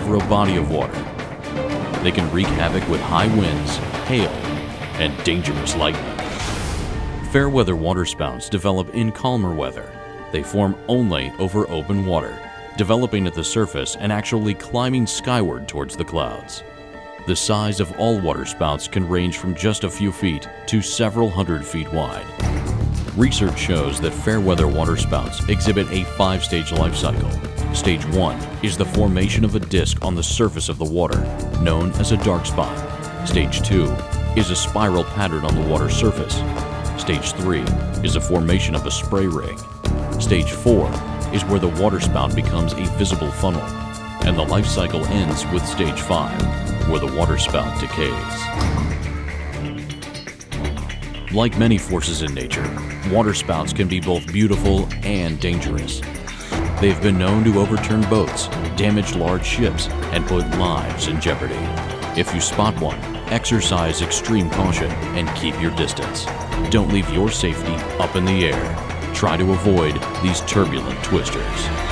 over a body of water. They can wreak havoc with high winds, hail, and dangerous lightning. Fair weather waterspouts develop in calmer weather. They form only over open water, developing at the surface and actually climbing skyward towards the clouds. The size of all waterspouts can range from just a few feet to several hundred feet wide. Research shows that fair weather waterspouts exhibit a 5-stage life cycle. Stage 1 is the formation of a disk on the surface of the water, known as a dark spot. Stage 2 is a spiral pattern on the water surface. Stage 3 is a formation of a spray ring. Stage 4 is where the waterspout becomes a visible funnel. And the life cycle ends with Stage 5, where the waterspout decays. Like many forces in nature, waterspouts can be both beautiful and dangerous. They've been known to overturn boats, damage large ships, and put lives in jeopardy. If you spot one, exercise extreme caution and keep your distance. Don't leave your safety up in the air. Try to avoid these turbulent twisters.